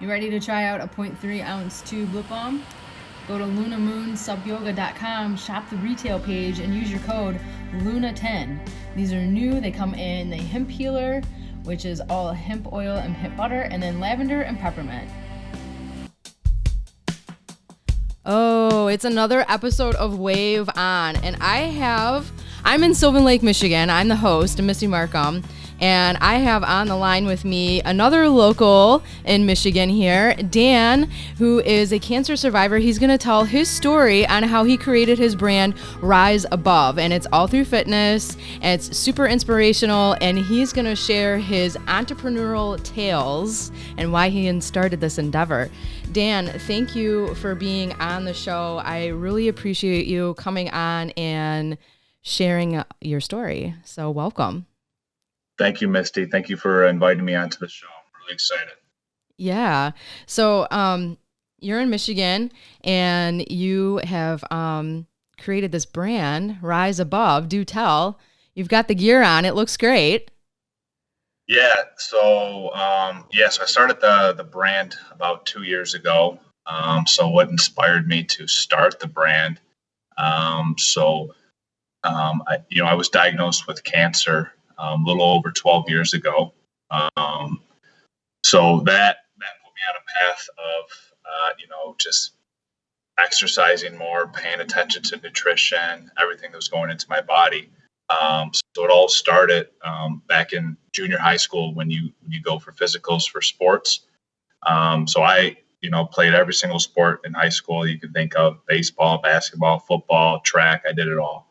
You ready to try out a 0.3 ounce tube lip balm? Go to lunamoonsubyoga.com, shop the retail page, and use your code LUNA10. These are new. They come in the hemp healer, which is all hemp oil and hemp butter, and then lavender and peppermint. Oh, it's another episode of Wave On, and I'm in Sylvan Lake, Michigan. I'm the host, Misty Marcum, and I have on the line with me another local in Michigan here, Dan, who is a cancer survivor. He's going to tell his story on how he created his brand Rise Above, and it's all through fitness, and it's super inspirational, and he's going to share his entrepreneurial tales and why he started this endeavor. Dan, thank you for being on the show. I really appreciate you coming on and sharing your story. So welcome. Thank you, Misty. Thank you for inviting me onto the show. I'm really excited. Yeah. So you're in Michigan and you have created this brand, Rise Above. Do tell. You've got the gear on. It looks great. Yeah. So I started the brand about 2 years ago. So what inspired me to start the brand? I was diagnosed with cancer a little over 12 years ago. So that put me on a path of just exercising more, paying attention to nutrition, everything that was going into my body. So it all started back in junior high school when you go for physicals for sports. So I played every single sport in high school you could think of: baseball, basketball, football, track. I did it all.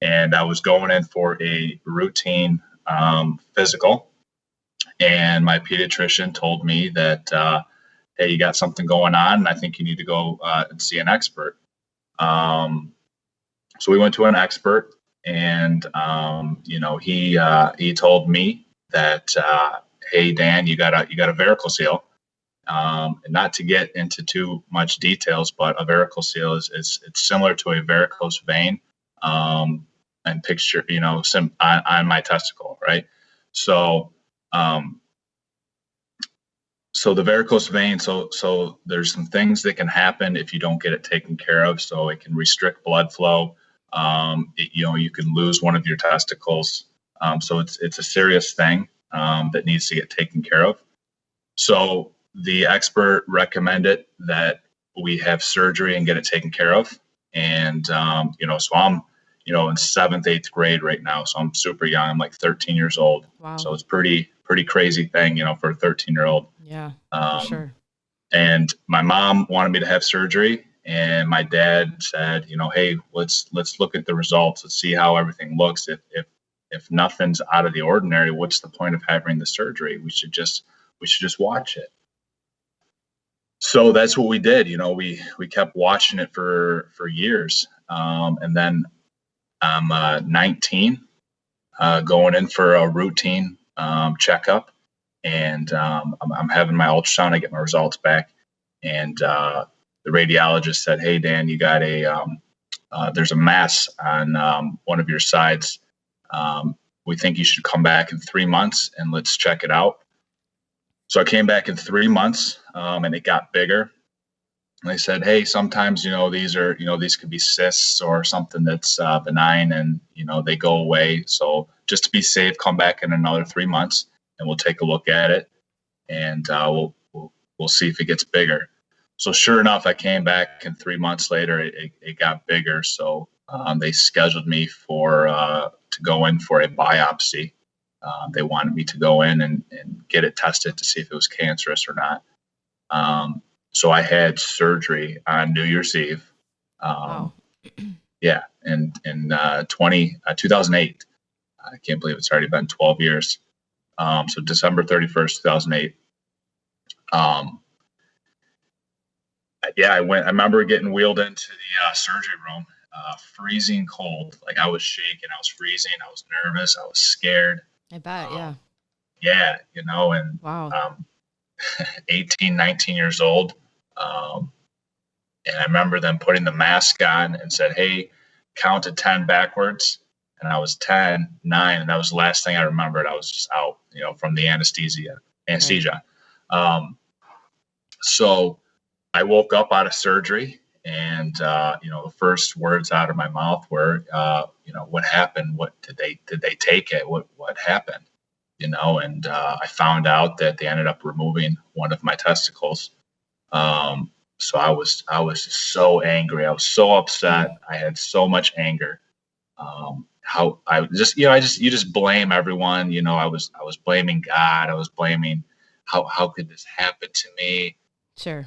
And I was going in for a routine physical. And my pediatrician told me that, hey, you got something going on, and I think you need to go and see an expert. So we went to an expert, and he told me that, hey, Dan, you got a varicocele. And not to get into too much details, but a varicocele is it's similar to a varicose vein, and picture on my testicle, right? So the varicose vein, so there's some things that can happen if you don't get it taken care of. So it can restrict blood flow. You can lose one of your testicles. So it's a serious thing that needs to get taken care of. So the expert recommended that we have surgery and get it taken care of. And so I'm in 7th, 8th grade right now. So I'm super young. I'm like 13 years old. Wow. So it's pretty crazy thing, for a 13-year-old. Yeah, for sure. And my mom wanted me to have surgery, and my dad said, hey, let's look at the results. Let's see how everything looks. If nothing's out of the ordinary, what's the point of having the surgery? We should just watch it. So that's what we did. We kept watching it for years. And then I'm 19, going in for a routine checkup, and I'm having my ultrasound. I get my results back, and the radiologist said, "Hey, Dan, you got there's a mass on one of your sides. We think you should come back in 3 months and let's check it out." So I came back in 3 months, and it got bigger. And they said, hey, sometimes, these could be cysts or something that's benign, and, they go away. So just to be safe, come back in another 3 months and we'll take a look at it, and we'll see if it gets bigger. So sure enough, I came back, and 3 months later, it got bigger. So they scheduled me to go in for a biopsy. They wanted me to go in and get it tested to see if it was cancerous or not. So I had surgery on New Year's Eve. Wow. Yeah, in 2008. I can't believe it's already been 12 years. So December 31st, 2008. I went. I remember getting wheeled into the surgery room, freezing cold. Like, I was shaking, I was freezing, I was nervous, I was scared. I bet, yeah. Yeah, and Wow. 18, 19 years old. And I remember them putting the mask on and said, hey, count to 10 backwards. And I was 10, 9, and that was the last thing I remembered. I was just out, from the anesthesia. Right. So I woke up out of surgery, and the first words out of my mouth were, what happened? What did they take it? What happened? And I found out that they ended up removing one of my testicles. So I was just so angry. I was so upset. I had so much anger. How I just you just blame everyone. I was blaming God. I was blaming how could this happen to me? Sure.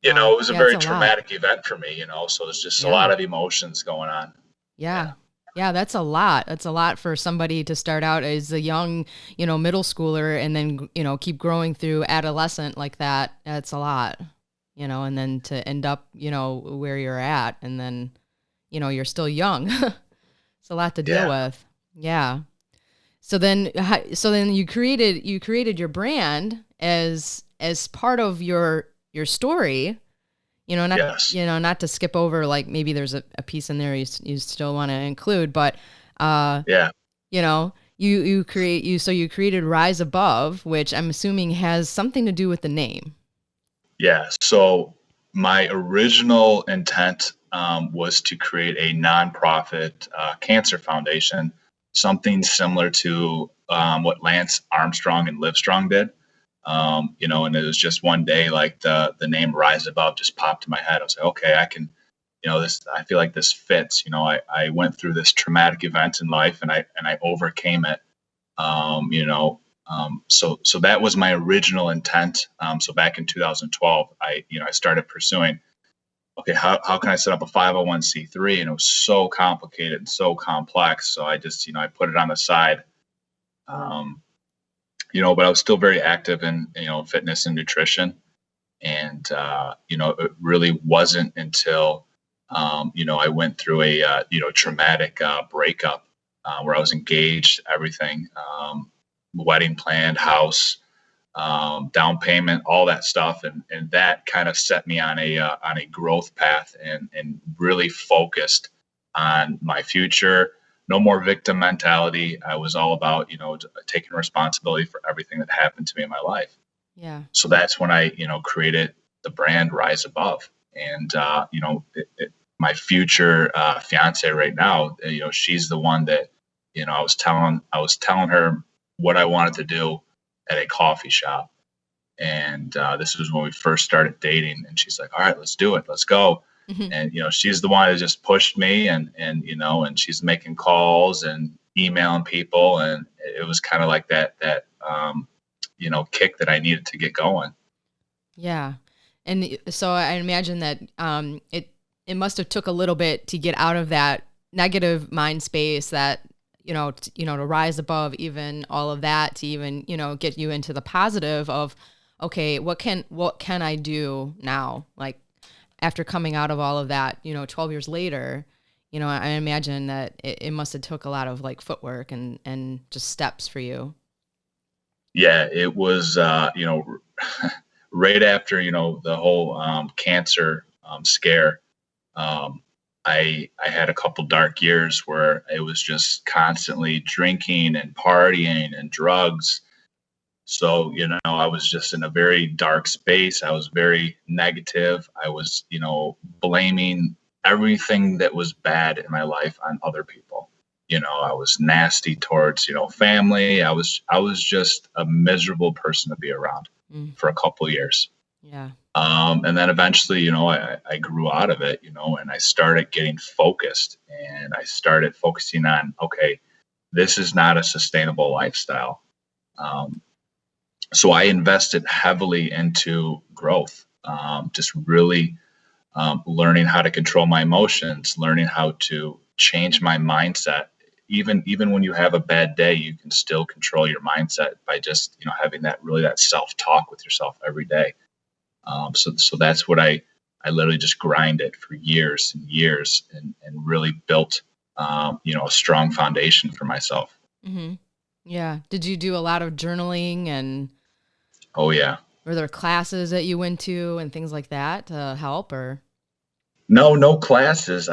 It was a Yeah, it's very a lot. traumatic event for me. So there's just a Yeah. lot of emotions going on. Yeah. Yeah. Yeah, that's a lot. That's a lot for somebody to start out as a young, middle schooler and then, keep growing through adolescent like that. That's a lot, and then to end up, where you're at and then, you're still young. It's a lot to deal Yeah. with. Yeah. So then you created your brand as part of your story, not Yes. not to skip over, like maybe there's a piece in there you still want to include, but uh Yeah. you created Rise Above, which I'm assuming has something to do with the name. Yeah. So my original intent was to create a nonprofit cancer foundation, something similar to what Lance Armstrong and Livestrong did. And it was just one day, like the name Rise Above just popped in my head. I was like, okay, I can, this. I feel like this fits. I went through this traumatic event in life, and I overcame it. Um, you know, so that was my original intent. So back in 2012, I started pursuing, okay, how can I set up a 501c3? And it was so complicated and so complex. So I just, I put it on the side. Um, but I was still very active in, fitness and nutrition. And, it really wasn't until, I went through a, traumatic breakup where I was engaged, everything, wedding planned, house, down payment, all that stuff. And that kind of set me on a growth path and really focused on my future. No more victim mentality. I was all about, taking responsibility for everything that happened to me in my life. Yeah. So that's when I, created the brand Rise Above. And, my future fiance right now, she's the one that, I was telling her what I wanted to do at a coffee shop. And this was when we first started dating. And she's like, all right, let's do it. Let's go. Mhm. And, she's the one that just pushed me and she's making calls and emailing people. And it was kind of like that, kick that I needed to get going. Yeah. And so I imagine that it must have took a little bit to get out of that negative mind space, that to rise above even all of that, to even get you into the positive of, okay, what can I do now, like after coming out of all of that, 12 years later. I imagine that it must have took a lot of like footwork and just steps for you. Yeah, it was, right after, the whole cancer scare. Um, I had a couple dark years where it was just constantly drinking and partying and drugs. So, I was just in a very dark space. I was very negative. I was, blaming everything that was bad in my life on other people. I was nasty towards, family. I was just a miserable person to be around Mm, for a couple of years. yeah. And then eventually, I grew out of it, and I started getting focused, and I started focusing on, okay, this is not a sustainable lifestyle. Um, so I invested heavily into growth, just really learning how to control my emotions, learning how to change my mindset. Even when you have a bad day, you can still control your mindset by just having that self talk with yourself every day. So that's what I literally just grinded for years and years and really built a strong foundation for myself. Hmm. Yeah. Did you do a lot of journaling, and Oh yeah. were there classes that you went to and things like that to help, or? No classes.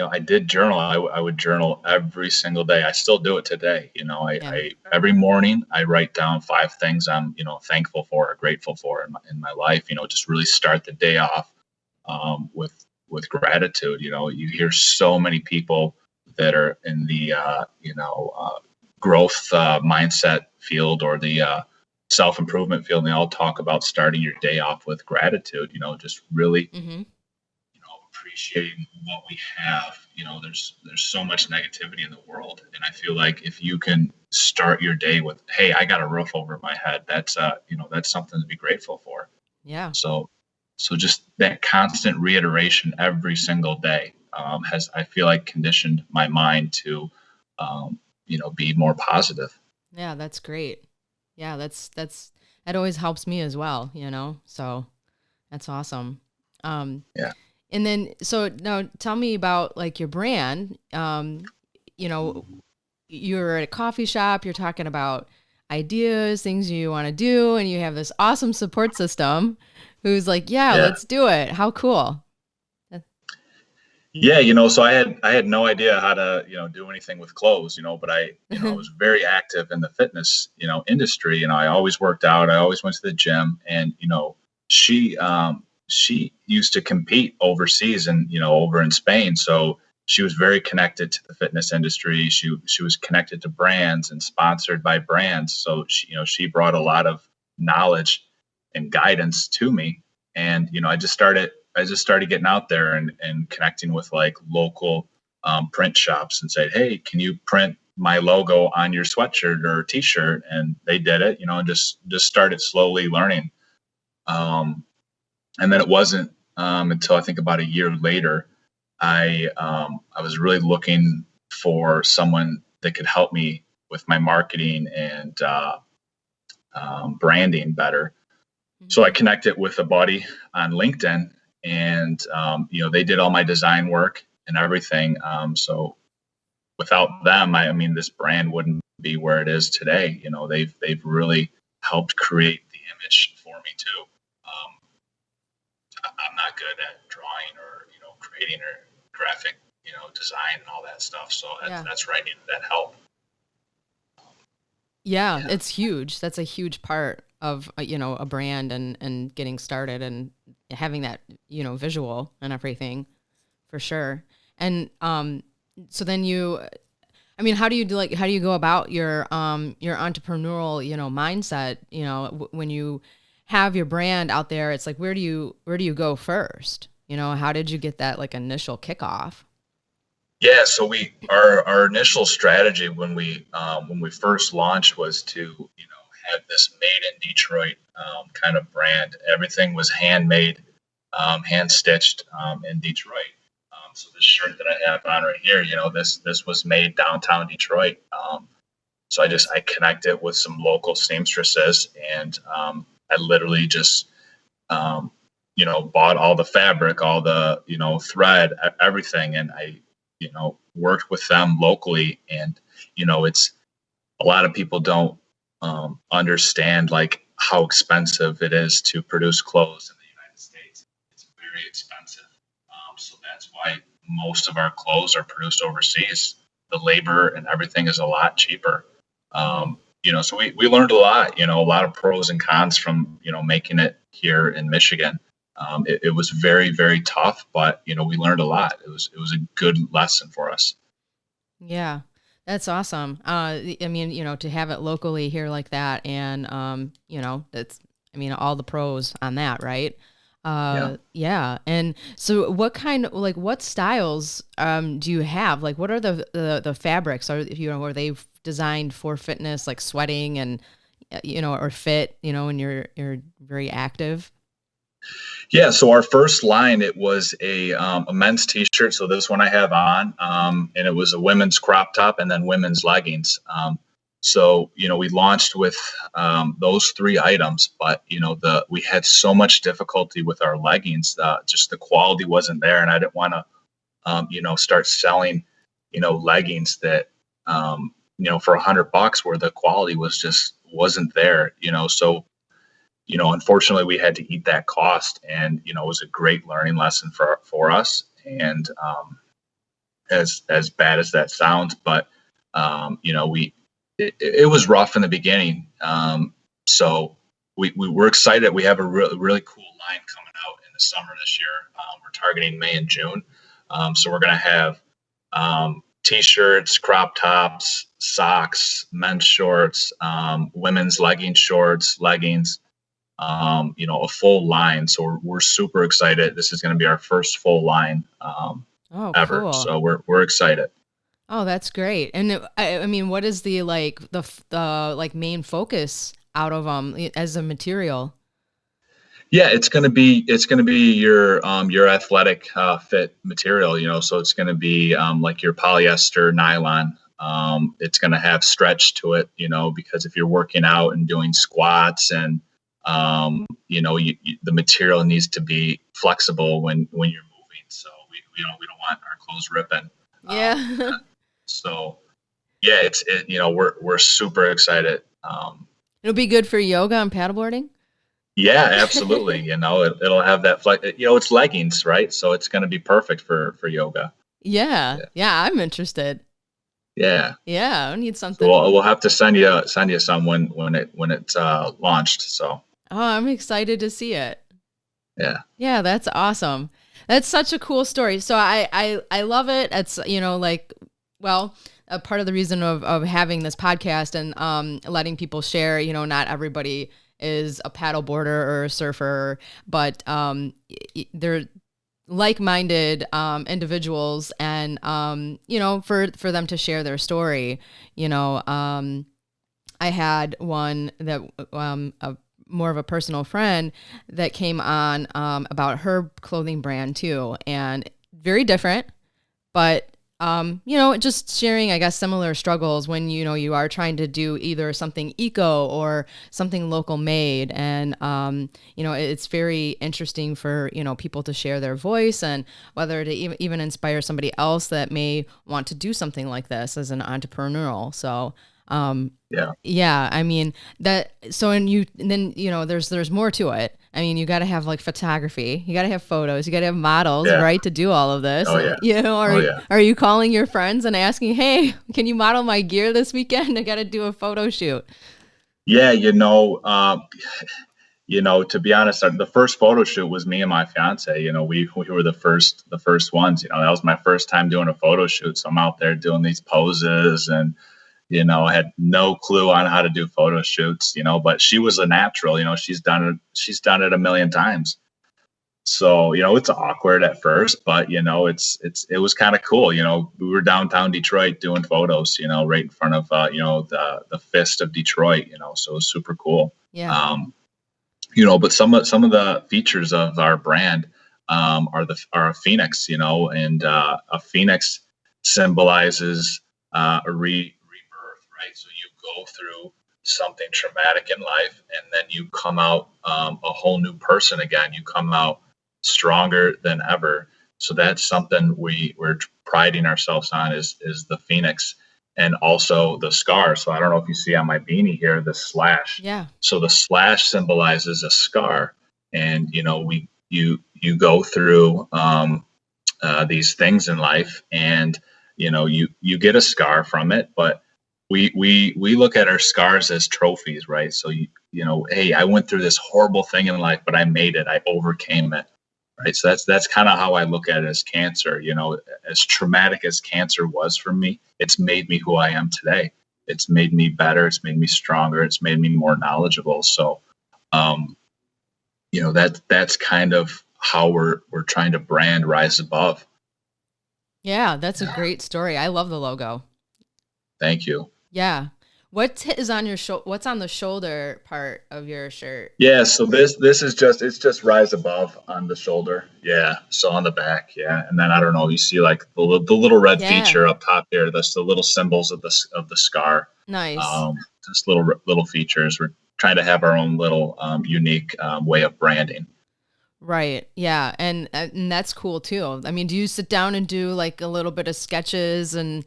I did journal. I would journal every single day. I still do it today. Yeah. I every morning I write down 5 things I'm, thankful for or grateful for in my life. Just really start the day off with gratitude. You hear so many people that are in the growth mindset field or the self-improvement field, and they all talk about starting your day off with gratitude. Just really Mm-hmm. appreciating what we have. There's so much negativity in the world, and I feel like if you can start your day with, hey, I got a roof over my head, that's something to be grateful for. Yeah. So just that constant reiteration every single day has, I feel like, conditioned my mind to be more positive. Yeah, that's great. Yeah, that always helps me as well, So that's awesome. Yeah. And then so now tell me about like your brand. You know, you're at a coffee shop, you're talking about ideas, things you want to do, and you have this awesome support system who's like, yeah, Yeah. let's do it. How cool. Yeah, so I had no idea how to, do anything with clothes, but I was very active in the fitness, industry. I always worked out. I always went to the gym, and, she used to compete overseas and, over in Spain. So she was very connected to the fitness industry. She was connected to brands and sponsored by brands. So she brought a lot of knowledge and guidance to me. And, I just started getting out there and connecting with like local print shops and said, hey, can you print my logo on your sweatshirt or t-shirt? And they did it, and just started slowly learning. And then it wasn't until I think about a year later, I was really looking for someone that could help me with my marketing and branding better. So I connected with a buddy on LinkedIn, and they did all my design work and everything. So without them, I mean, this brand wouldn't be where it is today. They've really helped create the image for me too. I'm not good at drawing or creating or graphic design and all that stuff. So that's where I needed that help. Yeah, it's huge. That's a huge part of a brand and getting started and having that visual and everything, for sure. And so then how do you go about your entrepreneurial mindset? When you have your brand out there, it's like where do you go first? How did you get that like initial kickoff? Yeah, so our initial strategy when we first launched was to have this made in Detroit kind of brand. Everything was handmade, hand stitched in Detroit. So this shirt that I have on right here, this was made downtown Detroit. So I connected with some local seamstresses, and I literally just bought all the fabric, all the thread, everything, and I worked with them locally. And it's a lot of people don't understand like how expensive it is to produce clothes in the United States. It's very expensive. So that's why most of our clothes are produced overseas. The labor and everything is a lot cheaper. So we learned a lot of pros and cons from, making it here in Michigan. It was very, very tough, but, we learned a lot. It was a good lesson for us. Yeah, that's awesome. To have it locally here like that, and all the pros on that, right? Yeah. And so what styles do you have? Like, what are the fabrics? Are they designed for fitness, like sweating and or fit, when you're very active? Yeah, so our first line, it was a men's t-shirt. So this one I have on, and it was a women's crop top and then women's leggings. So we launched with those 3 items, but we had so much difficulty with our leggings. Just the quality wasn't there, and I didn't want to start selling leggings that for $100 where the quality wasn't there. So unfortunately, we had to eat that cost, and it was a great learning lesson for us. And as bad as that sounds, but it was rough in the beginning. So we were excited. We have a really cool line coming out in the summer this year. We're targeting May and June. So we're going to have t-shirts, crop tops, socks, men's shorts, women's shorts, leggings, a full line. So we're super excited. This is going to be our first full line ever. Cool. So we're excited. Oh, that's great. And I mean, what is the main focus out of as a material? Yeah, it's going to be your athletic fit material, so it's going to be like your polyester nylon. It's going to have stretch to it, because if you're working out and doing squats and the material needs to be flexible when you're moving. So we don't want our clothes ripping. Yeah. So yeah, we're super excited. It'll be good for yoga and paddleboarding. Yeah, absolutely. It'll have that flex. It's leggings, right? So it's going to be perfect for yoga. Yeah. I'm interested. Yeah. Yeah, I need something. So we'll have to send you some when it's launched. So. Oh, I'm excited to see it. Yeah. Yeah, that's awesome. That's such a cool story. So I love it. It's a part of the reason of having this podcast and letting people share. Not everybody is a paddleboarder or a surfer, but they're like-minded individuals, and for them to share their story. I had one that more of a personal friend that came on about her clothing brand too, and very different, but just sharing, I guess, similar struggles when, you are trying to do either something eco or something local made. And, it's very interesting for, people to share their voice and whether to even inspire somebody else that may want to do something like this as an entrepreneurial. So, yeah, I mean there's more to it. I mean, you got to have like photography, you got to have photos, you got to have models, right, to do all of this. Oh, yeah. Are you calling your friends and asking, hey, can you model my gear this weekend? I got to do a photo shoot. Yeah. To be honest, the first photo shoot was me and my fiance. We were the first ones. That was my first time doing a photo shoot. So I'm out there doing these poses and I had no clue on how to do photo shoots, but she was a natural. She's done it a million times. So, it's awkward at first, but it was kind of cool. We were downtown Detroit doing photos, right in front of the fist of Detroit, so it was super cool. Yeah. But some of the features of our brand are a phoenix, and a phoenix symbolizes a rebirth, right? So you go through something traumatic in life, and then you come out a whole new person again. You come out stronger than ever. So that's something we're priding ourselves on is the phoenix, and also the scar. So I don't know if you see on my beanie here the slash. Yeah. So the slash symbolizes a scar, and you go through these things in life, and you get a scar from it, but we look at our scars as trophies, right? So hey, I went through this horrible thing in life, but I made it. I overcame it, right? So that's kind of how I look at it as cancer. As traumatic as cancer was for me, it's made me who I am today. It's made me better. It's made me stronger. It's made me more knowledgeable. So, that's kind of how we're trying to brand Rise Above. Yeah, that's a great story. I love the logo. Thank you. Yeah. What's on your what's on the shoulder part of your shirt? Yeah, so this is just Rise Above on the shoulder. Yeah. So on the back, yeah. And then I don't know, you see like the little red feature up top there. That's the little symbols of the scar. Nice. Just little features. We're trying to have our own little unique way of branding. Right. Yeah. And that's cool too. I mean, do you sit down and do like a little bit of sketches and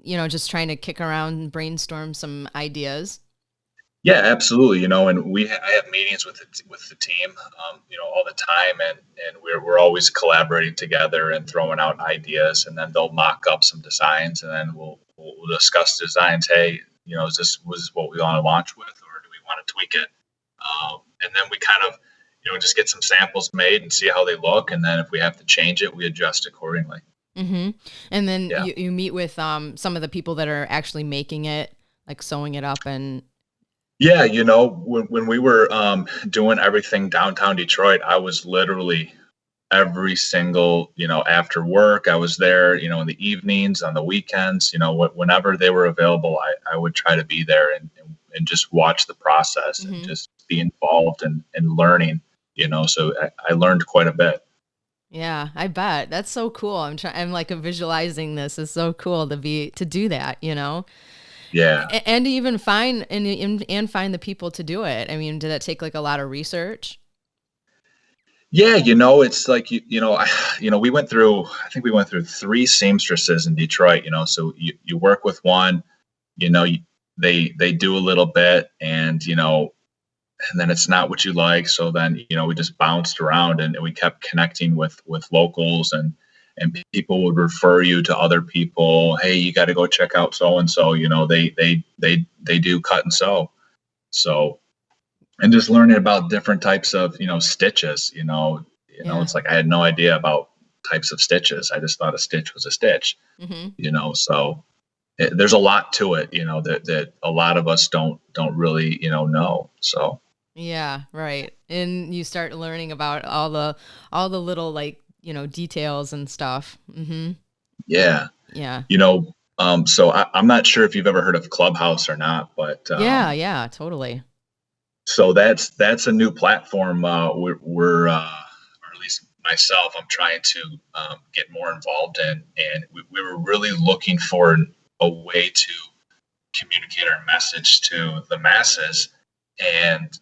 just trying to kick around and brainstorm some ideas? Yeah, absolutely. And I have meetings with the team, all the time, and we're always collaborating together and throwing out ideas, and then they'll mock up some designs, and then we'll discuss designs. Hey, was this what we want to launch with, or do we want to tweak it? And then we kind of, just get some samples made and see how they look, and then if we have to change it, we adjust accordingly. Mm-hmm. And then Yeah. you meet with some of the people that are actually making it, like sewing it up and. Yeah, when we were doing everything downtown Detroit, I was literally every single, after work, I was there, in the evenings, on the weekends, whenever they were available, I would try to be there and just watch the process and Mm-hmm. just be involved and learning, so I learned quite a bit. Yeah, I bet. That's so cool. I'm like visualizing this. It's so cool to do that, Yeah. And to even find and find the people to do it. I mean, did that take like a lot of research? Yeah, it's like we went through. I think we went through three seamstresses in Detroit. So you work with one, you know, you, they do a little bit, and then it's not what you like. So then we just bounced around, and we kept connecting with locals, and people would refer you to other people. Hey, you got to go check out so and so. They do cut and sew. So, and just learning about different types of stitches. Yeah. It's like I had no idea about types of stitches. I just thought a stitch was a stitch. Mm-hmm. So there's a lot to it. That a lot of us don't really know. So Yeah, right. And you start learning about all the little like, details and stuff. Mm-hmm. yeah, Yeah. so I'm not sure if you've ever heard of Clubhouse or not, but Yeah, yeah, totally. so that's a new platform. We're or at least myself, I'm trying to get more involved in, and we were really looking for a way to communicate our message to the masses, and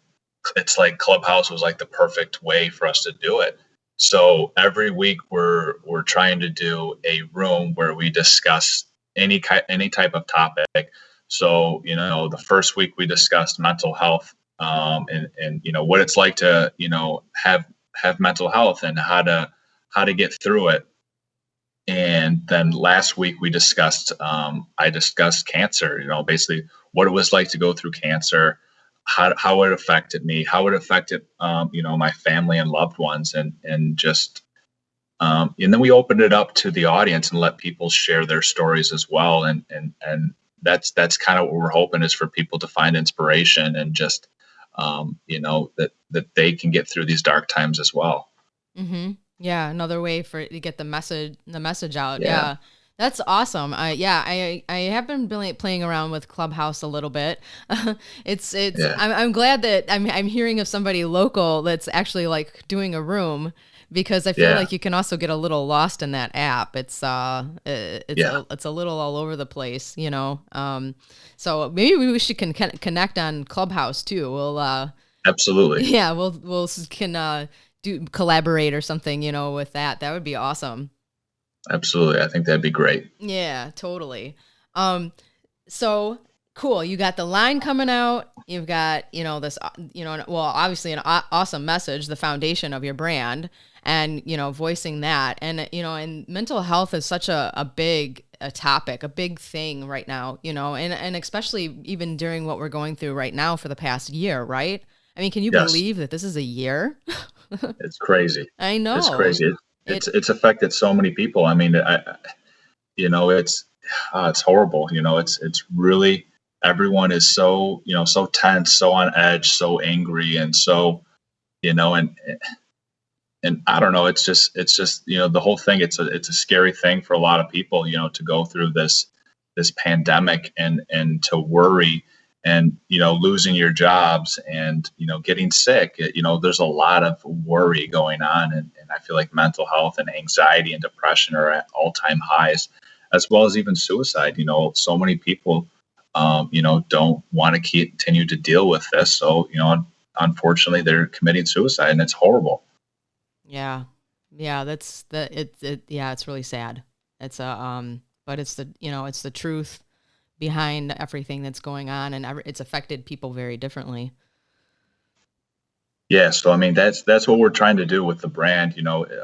it's like Clubhouse was like the perfect way for us to do it. So every week we're trying to do a room where we discuss any type of topic. So the first week we discussed mental health, and what it's like to have mental health and how to get through it. And then last week we discussed I discussed cancer. Basically what it was like to go through cancer, how it affected me, how it affected my family and loved ones, and just and then we opened it up to the audience and let people share their stories as well. And that's kind of what we're hoping is for people to find inspiration and just that they can get through these dark times as well. Mm-hmm. Yeah, another way for to get the message out. Yeah. Yeah. That's awesome. I have been playing around with Clubhouse a little bit. It's Yeah. I'm glad that I'm hearing of somebody local that's actually like doing a room, because I feel Yeah. like you can also get a little lost in that app. Yeah. It's a little all over the place. So maybe we should connect on Clubhouse too. We'll Absolutely. yeah, we'll can do collaborate or something, with that. That would be awesome. Absolutely. I think that'd be great. Yeah, totally. Um, so cool. You got the line coming out. You've got, this, well, obviously an awesome message, the foundation of your brand, and, voicing that. And, and mental health is such a big topic, a big thing right now, and especially even during what we're going through right now for the past year, right? I mean, can you Yes. believe that this is a year? It's crazy. I It's know. crazy. It, It's affected so many people. I mean, it's horrible. It's really, everyone is so so tense, so on edge, so angry, and so and I don't know. It's just the whole thing. It's a scary thing for a lot of people. To go through this pandemic and to worry and losing your jobs and getting sick. There's a lot of worry going on, and I feel like mental health and anxiety and depression are at all-time highs, as well as even suicide. So many people don't want to continue to deal with this, so unfortunately they're committing suicide, and it's horrible. yeah. Yeah, yeah, it's really sad. It's but it's the truth behind everything that's going on, and it's affected people very differently. Yeah, so I mean that's what we're trying to do with the brand,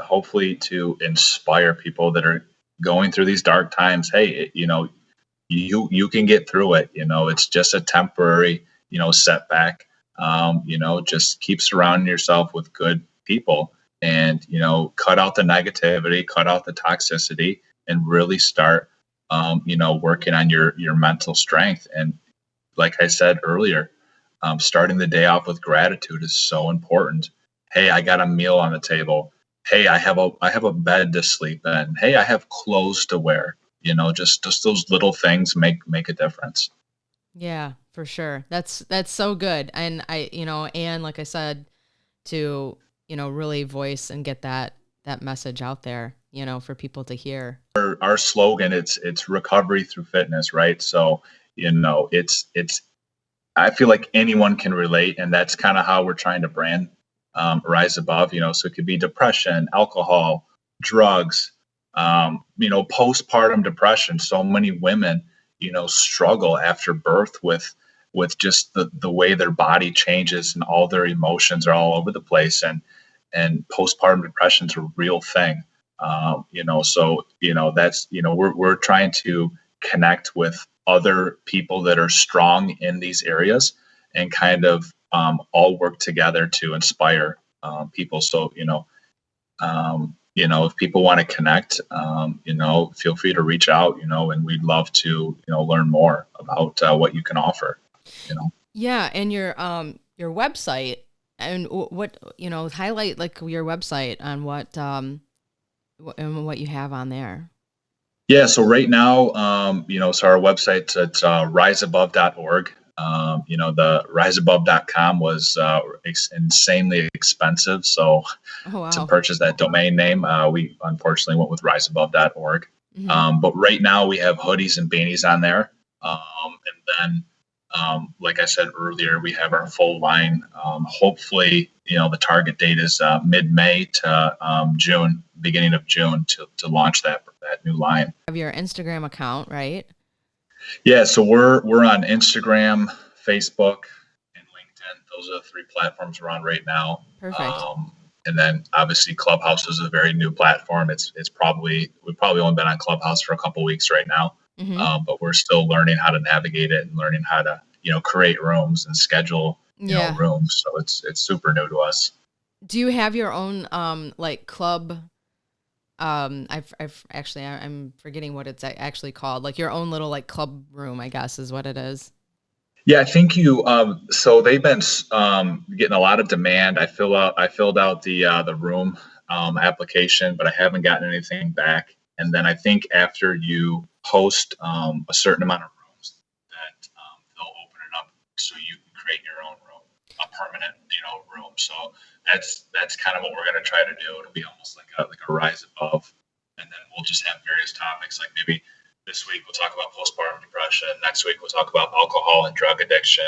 hopefully to inspire people that are going through these dark times. Hey, you can get through it. It's just a temporary, setback. Just keep surrounding yourself with good people, and cut out the negativity, cut out the toxicity, and really start, working on your mental strength. And like I said earlier, starting the day off with gratitude is so important. Hey, I got a meal on the table. Hey, I have a bed to sleep in. Hey, I have clothes to wear. Just those little things make a difference. Yeah, for sure. That's so good. And and like I said, to, really voice and get that message out there, for people to hear. Our slogan, it's recovery through fitness, right? So it's I feel like anyone can relate, and that's kind of how we're trying to brand, Rise Above. So it could be depression, alcohol, drugs, postpartum depression. So many women, struggle after birth with just the way their body changes, and all their emotions are all over the place, and postpartum depression is a real thing. So that's we're trying to connect with other people that are strong in these areas, and kind of, all work together to inspire, people. So if people want to connect, feel free to reach out, and we'd love to, learn more about, what you can offer. Yeah, and your website, and what, highlight like your website on what you have on there. Yeah, so right now, so our website, it's riseabove.org. The riseabove.com was, insanely expensive. So Oh to wow. purchase that domain name, we unfortunately went with riseabove.org. Hmm. But right now we have hoodies and beanies on there. And then, like I said earlier, we have our full line. Hopefully, the target date is, mid-May to, June, beginning of June, to launch that new line. Have your Instagram account, right? Yeah, so we're on Instagram, Facebook, and LinkedIn. Those are the three platforms we're on right now. Perfect. And then obviously Clubhouse is a very new platform. It's probably we've probably only been on Clubhouse for a couple weeks right now, Hmm. but we're still learning how to navigate it, and learning how to create rooms and schedule Yeah. rooms. So it's super new to us. Do you have your own like club? I've actually I'm forgetting what it's actually called. Like your own little like club room, I guess is what it is. Yeah, I think so they've been, getting a lot of demand. I filled out the room, application, but I haven't gotten anything back. And then I think after you host, a certain amount of rooms, that, they'll open it up so you can create your own room, a permanent, room. So that's kind of what we're going to try to do. It'll be almost like a rise above, and then we'll just have various topics, like maybe this week we'll talk about postpartum depression. Next week we'll talk about alcohol and drug addiction,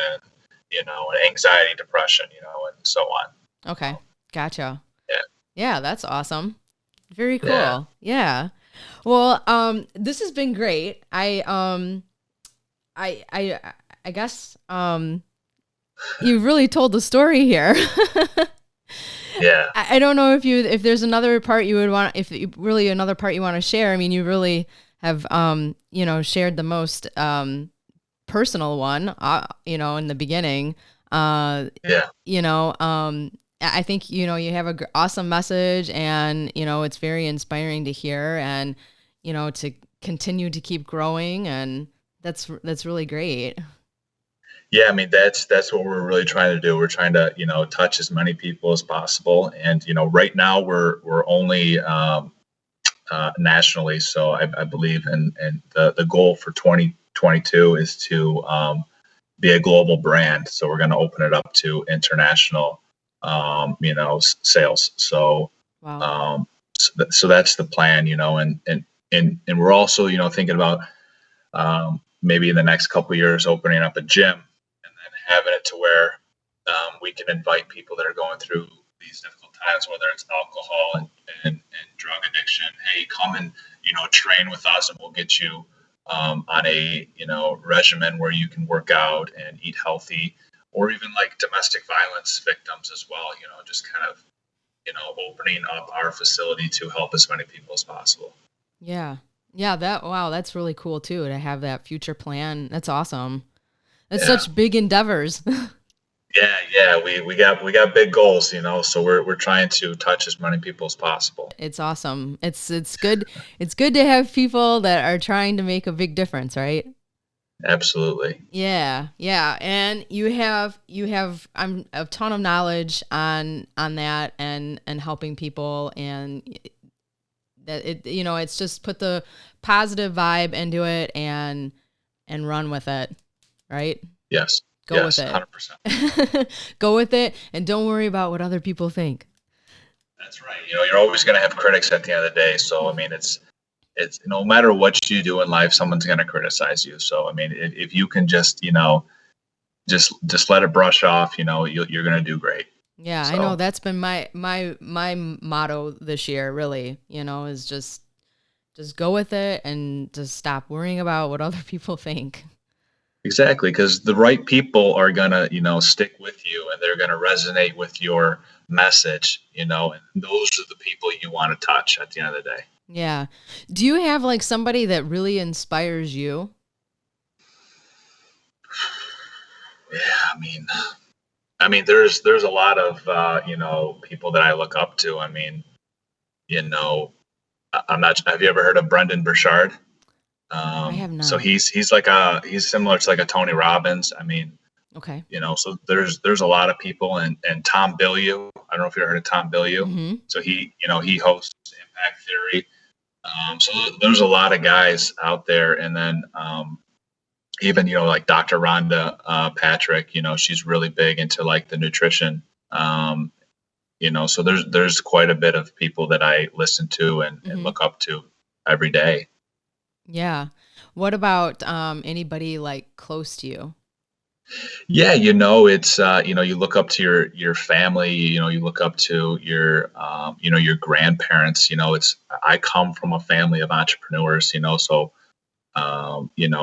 and anxiety, depression, and so on. Okay. Gotcha. Yeah. Yeah, that's awesome. Very Yeah. cool. Yeah. Well, this has been great. I guess you really told the story here. Yeah. I don't know if there's another part you would want, if you, really another part you want to share. I mean, you really have shared the most personal one, in the beginning. Yeah. I think you have a awesome message, and it's very inspiring to hear, and to continue to keep growing, and that's really great. Yeah, I mean that's what we're really trying to do. We're trying to touch as many people as possible, and right now we're only, nationally. So I believe, and the goal for 2022 is to, be a global brand. So we're going to open it up to international, sales. So, Wow. so that's the plan, and we're also, thinking about, maybe in the next couple of years opening up a gym, and then having it to where, we can invite people that are going through these difficult times, whether it's alcohol and drug addiction. Hey, come and train with us, and we'll get you, on a, regimen where you can work out and eat healthy, or even like domestic violence victims as well, just kind of, opening up our facility to help as many people as possible. Yeah. Yeah. Wow. That's really cool too, to have that future plan. That's awesome. That's Yeah. such big endeavors. Yeah. We got big goals, so we're trying to touch as many people as possible. It's awesome. It's good. It's good to have people that are trying to make a big difference, right? Absolutely. Yeah, yeah, and you have a ton of knowledge on that and helping people, and that it's just put the positive vibe into it and run with it, right? Yes. Go with it. 100%. Go with it, and don't worry about what other people think. That's right. You're always going to have critics at the end of the day. So I mean, it's no matter what you do in life, someone's going to criticize you. So I mean, if you can just just let it brush off, you're going to do great. Yeah, So, I know that's been my motto this year, really, is just go with it and just stop worrying about what other people think. exactly, because the right people are going to, stick with you, and they're going to resonate with your message, and those are the people you want to touch at the end of the day. Yeah. Do you have like somebody that really inspires you? Yeah, I mean, there's a lot of people that I look up to. I mean, I'm not. Have you ever heard of Brendan Burchard? I have not. So he's similar to like a Tony Robbins. I mean, Okay. so there's a lot of people, and Tom Bilyeu. I don't know if you ever heard of Tom Bilyeu. Mm-hmm. So he hosts Impact Theory. So there's a lot of guys out there, and then even like Dr. Rhonda Patrick. She's really big into like the nutrition. So there's quite a bit of people that I listen to and look up to every day. Yeah. What about anybody like close to you? Yeah, it's you look up to your family, you look up to your grandparents. I come from a family of entrepreneurs, so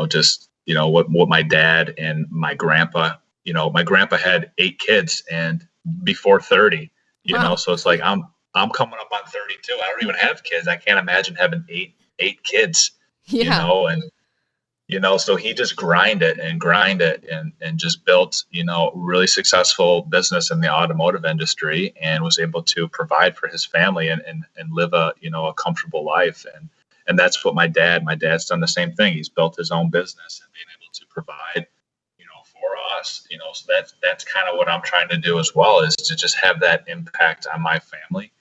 just what my dad and my grandpa, my grandpa had 8 kids and before 30, Wow. So it's like I'm coming up on 32. I don't even have kids. I can't imagine having eight kids, Yeah. so he just grind it and just built, really successful business in the automotive industry, and was able to provide for his family and live a comfortable life. And that's what my dad's done the same thing. He's built his own business and being able to provide, for us, so that's kind of what I'm trying to do as well, is to just have that impact on my family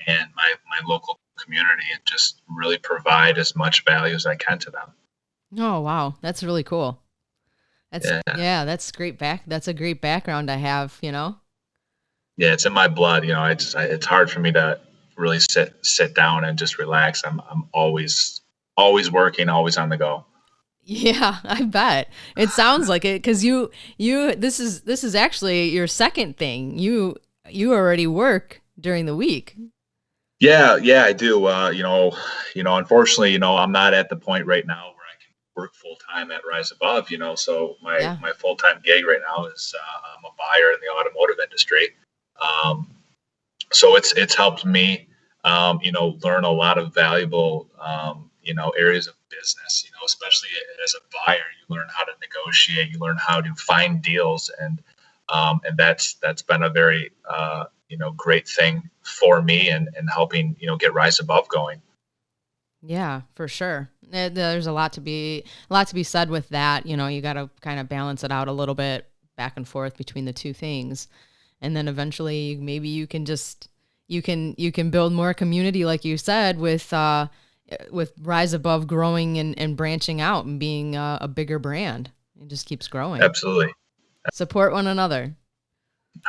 and my local community, and just really provide as much value as I can to them. Oh, wow. That's really cool. That's that's great that's a great background to have, Yeah, it's in my blood. It's hard for me to really sit down and just relax. I'm always working, always on the go. Yeah, I bet. It sounds like it, because this is actually your second thing. You already work during the week. Yeah, I do. Unfortunately, I'm not at the point right now where I can work full time at Rise Above. So my full time gig right now is I'm a buyer in the automotive industry. So it's helped me, learn a lot of valuable, areas of business. Especially as a buyer, you learn how to negotiate, you learn how to find deals, and that's been a very great thing for me, and helping get Rise Above going. Yeah, for sure. There's a lot to be said with that. You got to kind of balance it out a little bit, back and forth between the two things, and then eventually maybe you can build more community, like you said, with Rise Above growing and branching out and being a bigger brand. It just keeps growing. Absolutely. Support one another.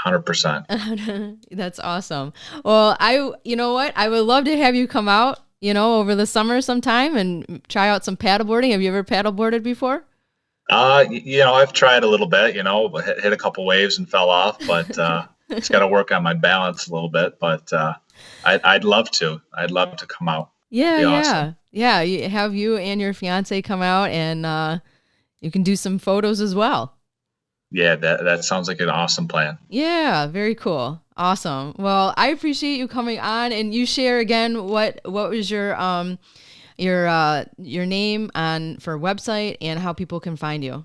100%. That's awesome. Well, you know what? I would love to have you come out, over the summer sometime and try out some paddleboarding. Have you ever paddleboarded before? I've tried a little bit, hit a couple waves and fell off, but just got to work on my balance a little bit. But I'd love to come out. Yeah, Be awesome. yeah. You have you and your fiance come out, and you can do some photos as well. Yeah, that sounds like an awesome plan. Yeah, very cool. Awesome. Well, I appreciate you coming on, and you share again what was your name on for website and how people can find you.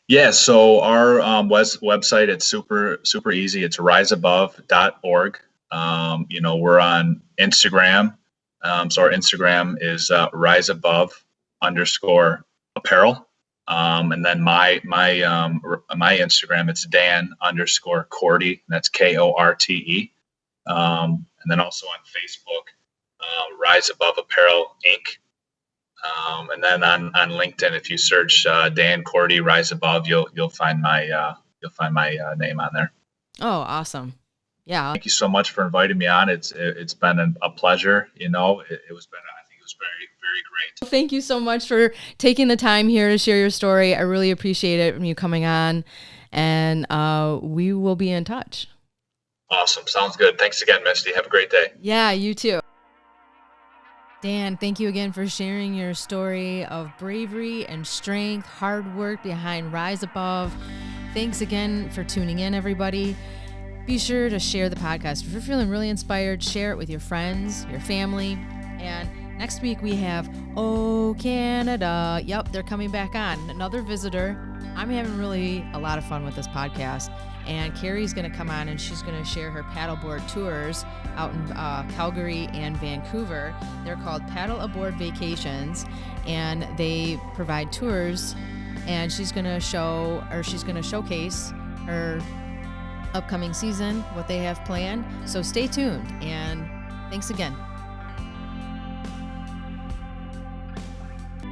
Yeah, so our website, it's super easy. It's riseabove.org. We're on Instagram. So our Instagram is riseabove_apparel. And then my Instagram, it's Dan_Korte, and that's Korte. And then also on Facebook, Rise Above Apparel Inc. And then on LinkedIn, if you search Dan Korte Rise Above, you'll find my name on there. Oh, awesome. Yeah. Thank you so much for inviting me on. It's been a pleasure. I think it was very, very great. Thank you so much for taking the time here to share your story. I really appreciate it from you coming on, and we will be in touch. Awesome. Sounds good. Thanks again, Misty. Have a great day. Yeah, you too. Dan, thank you again for sharing your story of bravery and strength, hard work behind Rise Above. Thanks again for tuning in, everybody. Be sure to share the podcast. If you're feeling really inspired, share it with your friends, your family. And next week we have Oh Canada. Yep, they're coming back on. Another visitor. I'm having really a lot of fun with this podcast. And Carrie's going to come on and she's going to share her paddleboard tours out in Calgary and Vancouver. They're called Paddle Aboard Vacations, and they provide tours. And she's going to showcase her upcoming season, what they have planned. So stay tuned, and thanks again.